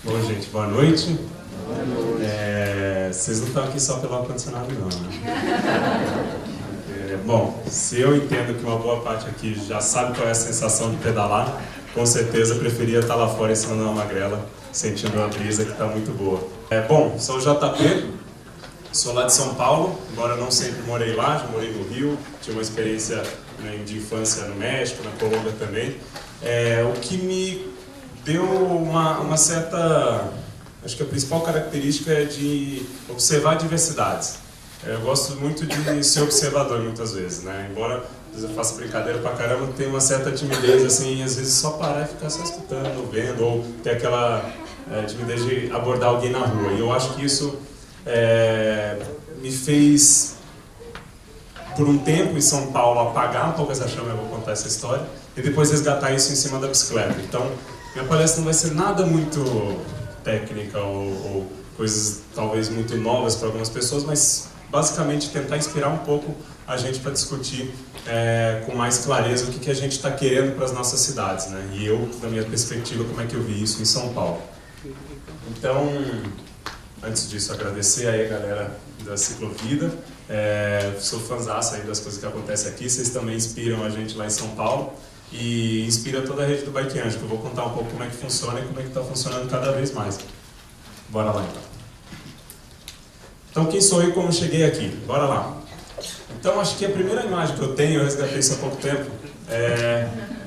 Bom, gente, boa noite. Vocês não estão aqui só pelo ar-condicionado, não, né? Bom, se eu entendo que uma boa parte aqui já sabe qual é a sensação de pedalar, com certeza eu preferia estar lá fora em cima de uma magrela, sentindo uma brisa que está muito boa. Bom, sou o JP, sou lá de São Paulo, embora não sempre morei lá, já morei no Rio, tive uma experiência de infância no México, na Colômbia também. O que me deu uma certa... Acho que a principal característica é de observar diversidades. Eu gosto muito de ser observador muitas vezes, né? Embora eu faça brincadeira pra caramba, tem uma certa timidez, assim, às vezes só parar e ficar só escutando, vendo, ou ter aquela timidez de abordar alguém na rua. E eu acho que isso me fez, por um tempo em São Paulo, apagar um pouco essa chama, eu vou contar essa história, e depois resgatar isso em cima da bicicleta. Então, minha palestra não vai ser nada muito técnica ou coisas talvez muito novas para algumas pessoas, mas basicamente tentar inspirar um pouco a gente para discutir com mais clareza o que a gente está querendo para as nossas cidades, né? E eu, da minha perspectiva, como é que eu vi isso em São Paulo. Então, antes disso, agradecer aí a galera da Ciclovida. Sou fãzaço aí das coisas que acontecem aqui, vocês também inspiram a gente lá em São Paulo. E inspira toda a rede do Bike Anjo, que eu vou contar um pouco como é que funciona e como é que está funcionando cada vez mais. Bora lá então. Então quem sou eu e como cheguei aqui? Bora lá. Então acho que a primeira imagem que eu tenho, eu resgatei isso há pouco tempo,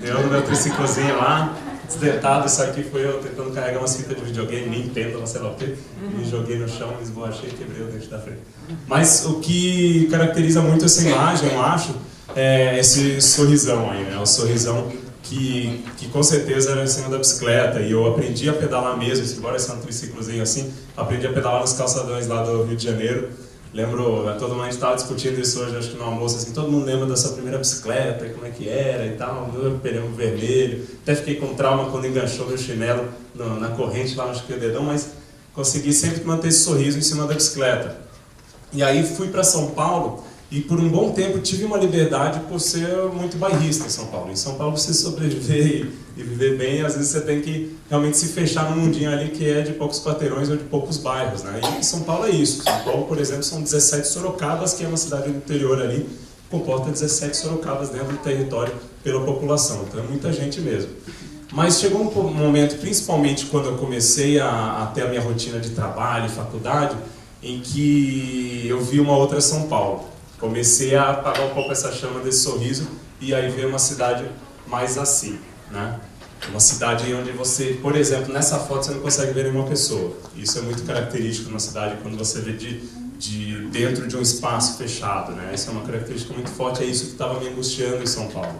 eu no meu triciclozinho lá, desdentado, isso aqui foi eu tentando carregar umas fitas de videogame, Nintendo, não sei lá o que, me joguei no chão, me esborrachei e quebrei o dente da frente. Mas o que caracteriza muito essa imagem, eu acho, esse sorrisão aí, né? O sorrisão que com certeza era em cima da bicicleta, e eu aprendi a pedalar mesmo, embora seja um triciclozinho assim, aprendi a pedalar nos calçadões lá do Rio de Janeiro. Lembro, todo mundo estava discutindo isso hoje, acho que no almoço, assim, todo mundo lembra da sua primeira bicicleta, como é que era e tal, meu pneu vermelho, até fiquei com trauma quando enganchou meu chinelo na corrente lá, acho que o dedão, mas consegui sempre manter esse sorriso em cima da bicicleta. E aí fui para São Paulo, e por um bom tempo tive uma liberdade por ser muito bairrista em São Paulo. Em São Paulo, você sobreviver e viver bem, às vezes você tem que realmente se fechar num mundinho ali que é de poucos quarteirões ou de poucos bairros, né? E São Paulo é isso. São Paulo, por exemplo, são 17 Sorocabas, que é uma cidade do interior ali, comporta 17 Sorocabas dentro do território pela população. Então é muita gente mesmo. Mas chegou um momento, principalmente quando eu comecei a ter a minha rotina de trabalho e faculdade, em que eu vi uma outra São Paulo. Comecei a apagar um pouco essa chama desse sorriso e aí ver uma cidade mais assim, né? Uma cidade onde você, por exemplo, nessa foto você não consegue ver nenhuma pessoa. Isso é muito característico na cidade quando você vê de dentro de um espaço fechado, né? Essa é uma característica muito forte, é isso que estava me angustiando em São Paulo.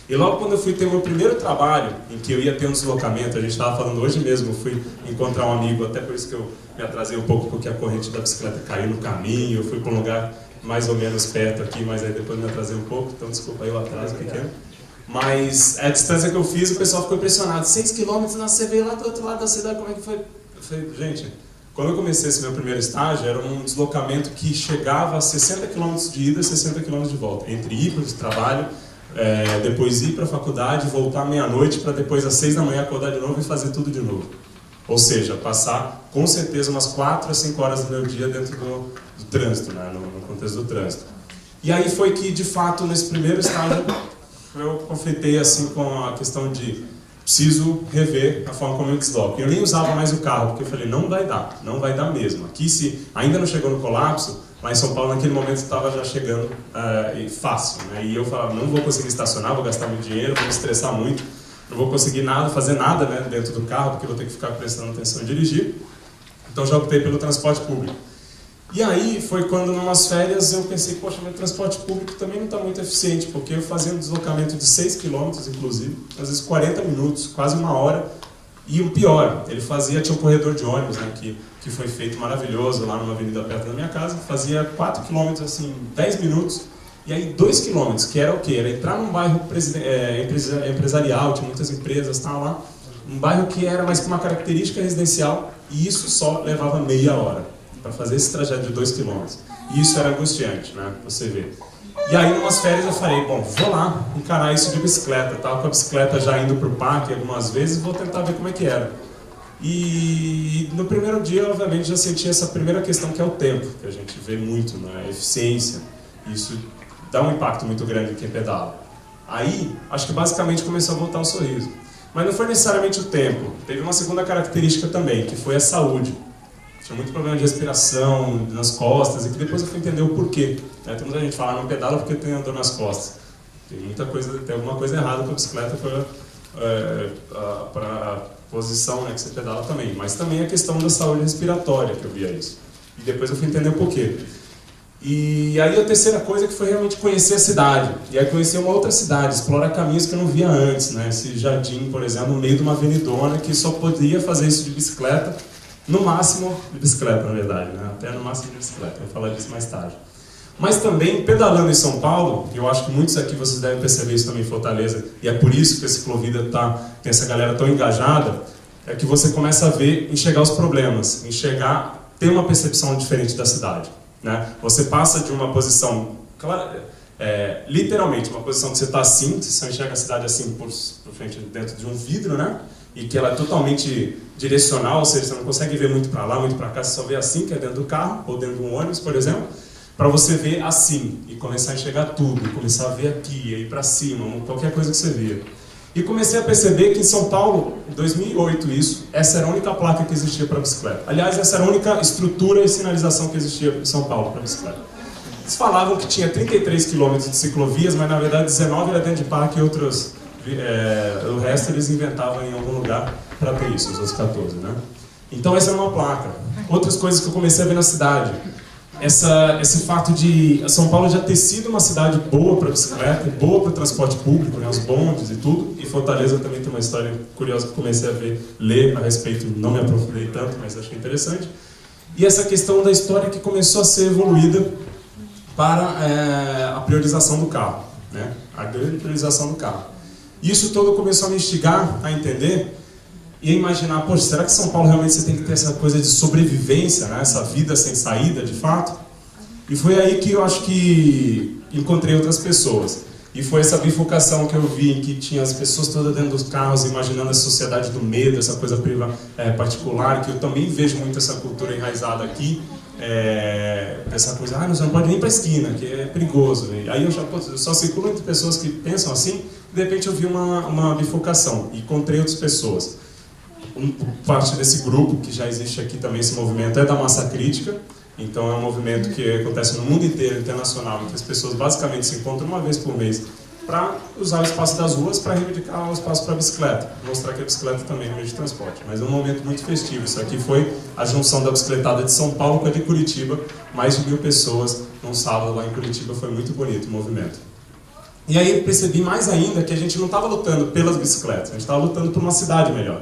E logo quando eu fui ter o meu primeiro trabalho, em que eu ia ter um deslocamento, a gente estava falando hoje mesmo, eu fui encontrar um amigo, até por isso que eu me atrasei um pouco, porque a corrente da bicicleta caiu no caminho, eu fui para um lugar mais ou menos perto aqui, mas aí depois me atrasei um pouco, então desculpa aí o atraso pequeno. Mas a distância que eu fiz, o pessoal ficou impressionado. 6 km, você veio lá do outro lado da cidade, como é que foi? Eu falei, gente, quando eu comecei esse meu primeiro estágio, era um deslocamento que chegava a 60 km de ida e 60 km de volta. Entre ir para o trabalho, depois ir para a faculdade, voltar meia-noite, para depois às 6 da manhã acordar de novo e fazer tudo de novo. Ou seja, passar com certeza umas 4 a 5 horas do meu dia dentro do trânsito, né? No contexto do trânsito. E aí foi que, de fato, nesse primeiro estágio, eu conflitei assim, com a questão de preciso rever a forma como eu desloco. Eu nem usava mais o carro, porque eu falei, não vai dar mesmo. Aqui, se ainda não chegou no colapso, mas São Paulo naquele momento estava já chegando fácil, né? E eu falava, não vou conseguir estacionar, vou gastar muito dinheiro, vou me estressar muito, não vou conseguir fazer nada, né, dentro do carro, porque vou ter que ficar prestando atenção em dirigir. Então já optei pelo transporte público. E aí foi quando, numas férias, eu pensei, poxa, meu transporte público também não está muito eficiente, porque eu fazia um deslocamento de 6 km, inclusive, às vezes 40 minutos, quase uma hora. E o pior, tinha um corredor de ônibus, né, que foi feito maravilhoso lá numa avenida perto da minha casa, fazia 4 km, assim, 10 minutos, e aí 2 km, que era o quê? Era entrar num bairro empresarial, tinha muitas empresas, tal lá, um bairro que era mais com uma característica residencial, e isso só levava meia hora para fazer esse trajeto de 2 km. E isso era angustiante, né, você vê. E aí, numas férias, eu falei, bom, vou lá encarar isso de bicicleta. Estava com a bicicleta já indo para o parque algumas vezes, vou tentar ver como é que era. E no primeiro dia, obviamente, já senti essa primeira questão, que é o tempo, que a gente vê muito, né? A eficiência. Isso dá um impacto muito grande em quem pedala. Aí, acho que basicamente começou a voltar um sorriso. Mas não foi necessariamente o tempo. Teve uma segunda característica também, que foi a saúde. Tinha muito problema de respiração nas costas, e que depois eu fui entender o porquê. Tem muita gente que fala, não pedala porque tem dor nas costas. Tem alguma coisa errada com a bicicleta para a posição, né, que você pedala também. Mas também a questão da saúde respiratória, que eu via isso. E depois eu fui entender o porquê. E aí a terceira coisa que foi realmente conhecer a cidade. E aí conhecer uma outra cidade, explorar caminhos que eu não via antes, né? Esse jardim, por exemplo, no meio de uma avenidona, que só podia fazer isso de bicicleta, no máximo de bicicleta, na verdade, né? Até no máximo de bicicleta, eu vou falar disso mais tarde. Mas também, pedalando em São Paulo, eu acho que muitos aqui vocês devem perceber isso também em Fortaleza, e é por isso que a Ciclovida tem essa galera tão engajada, é que você começa a ver, enxergar os problemas, ter uma percepção diferente da cidade. Né? Você passa de uma posição, literalmente, uma posição que você está assim, você enxerga a cidade assim por frente, dentro de um vidro, né? E que ela é totalmente direcional, ou seja, você não consegue ver muito para lá, muito para cá, você só vê assim, que é dentro do carro, ou dentro de um ônibus, por exemplo, para você ver assim, e começar a enxergar tudo, começar a ver aqui, ir para cima, qualquer coisa que você vê. E comecei a perceber que em São Paulo, em 2008 essa era a única placa que existia para bicicleta. Aliás, essa era a única estrutura e sinalização que existia em São Paulo para bicicleta. Eles falavam que tinha 33 km de ciclovias, mas na verdade 19 era dentro de parque e o resto eles inventavam em algum lugar para ter isso, os outros 14, né? Então essa era uma placa. Outras coisas que eu comecei a ver na cidade. Esse fato de São Paulo já ter sido uma cidade boa para bicicleta, boa para o transporte público, né, os bondes e tudo, e Fortaleza também tem uma história curiosa que eu comecei a ler a respeito, não me aprofundei tanto, mas achei interessante. E essa questão da história que começou a ser evoluída para a priorização do carro, né, a grande priorização do carro. Isso todo começou a me instigar a entender e imaginar, poxa, será que em São Paulo realmente você tem que ter essa coisa de sobrevivência, né? Essa vida sem saída, de fato? E foi aí que eu acho que encontrei outras pessoas. E foi essa bifurcação que eu vi, em que tinha as pessoas todas dentro dos carros, imaginando a sociedade do medo, essa coisa particular, que eu também vejo muito essa cultura enraizada aqui, essa coisa, você não pode nem ir para a esquina, que é perigoso. E aí eu só circulo entre pessoas que pensam assim, e de repente eu vi uma bifurcação, e encontrei outras pessoas. Parte desse grupo, que já existe aqui também, esse movimento é da massa crítica, então é um movimento que acontece no mundo inteiro, internacional, em que as pessoas basicamente se encontram uma vez por mês para usar o espaço das ruas para reivindicar o espaço para a bicicleta, mostrar que a bicicleta também é um meio de transporte. Mas é um momento muito festivo. Isso aqui foi a junção da bicicletada de São Paulo com a de Curitiba, mais de 1000 pessoas num sábado lá em Curitiba, foi muito bonito o movimento. E aí eu percebi mais ainda que a gente não estava lutando pelas bicicletas, a gente estava lutando por uma cidade melhor.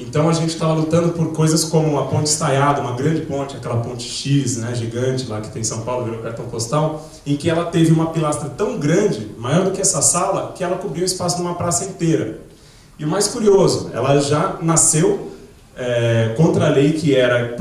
Então a gente estava lutando por coisas como a Ponte Estaiada, uma grande ponte, aquela ponte X, né, gigante lá que tem em São Paulo, virou cartão postal, em que ela teve uma pilastra tão grande, maior do que essa sala, que ela cobriu o espaço de uma praça inteira. E o mais curioso, ela já nasceu contra a lei que era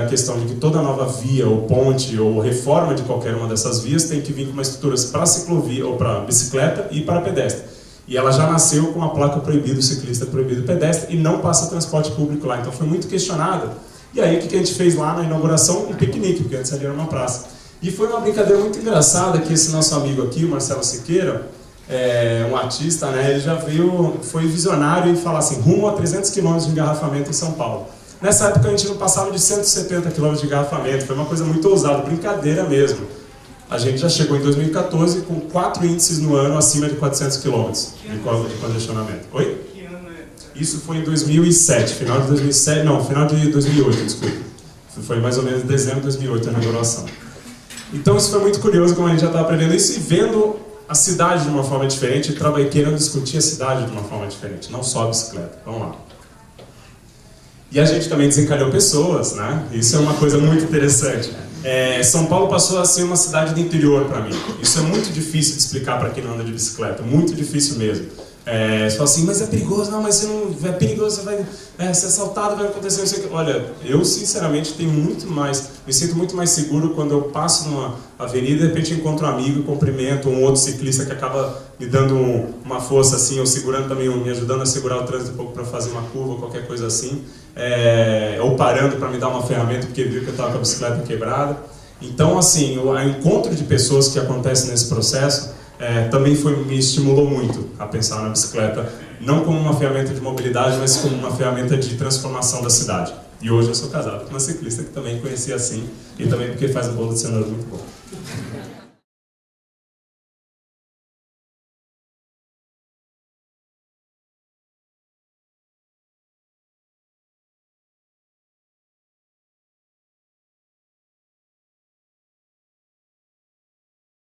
a questão de que toda nova via ou ponte ou reforma de qualquer uma dessas vias tem que vir com uma estrutura para ciclovia ou para bicicleta e para pedestre. E ela já nasceu com a placa proibido ciclista, proibido pedestre, e não passa transporte público lá. Então foi muito questionada. E aí o que a gente fez lá na inauguração? Um piquenique, porque antes ali era uma praça. E foi uma brincadeira muito engraçada que esse nosso amigo aqui, o Marcelo Siqueira, um artista, né, ele já foi visionário e falou assim, rumo a 300 km de engarrafamento em São Paulo. Nessa época a gente não passava de 170 km de engarrafamento, foi uma coisa muito ousada, brincadeira mesmo. A gente já chegou em 2014 com 4 índices no ano acima de 400 km de congestionamento. Oi? Que ano é? Isso foi em 2007, final de 2007, não, final de 2008, desculpa. Foi mais ou menos em dezembro de 2008 a inauguração. Então isso foi muito curioso, como a gente já estava aprendendo isso e vendo a cidade de uma forma diferente e querendo discutir a cidade de uma forma diferente, não só a bicicleta. Vamos lá. E a gente também desencalhou pessoas, né? Isso é uma coisa muito interessante. São Paulo passou a ser uma cidade do interior para mim. Isso é muito difícil de explicar para quem não anda de bicicleta, muito difícil mesmo. Você fala assim, mas é perigoso, não, mas você não é perigoso, você vai ser assaltado, vai acontecer isso aqui. Olha, eu sinceramente me sinto muito mais seguro quando eu passo numa avenida e de repente encontro um amigo, cumprimento um outro ciclista que acaba me dando uma força assim, ou segurando também, me ajudando a segurar o trânsito um pouco para fazer uma curva, qualquer coisa assim, ou parando para me dar uma ferramenta porque viu que eu estava com a bicicleta quebrada. Então, assim, o encontro de pessoas que acontece nesse processo também me estimulou muito a pensar na bicicleta, não como uma ferramenta de mobilidade, mas como uma ferramenta de transformação da cidade. E hoje eu sou casado com uma ciclista que também conheci assim, e também porque faz um bolo de cenoura muito bom.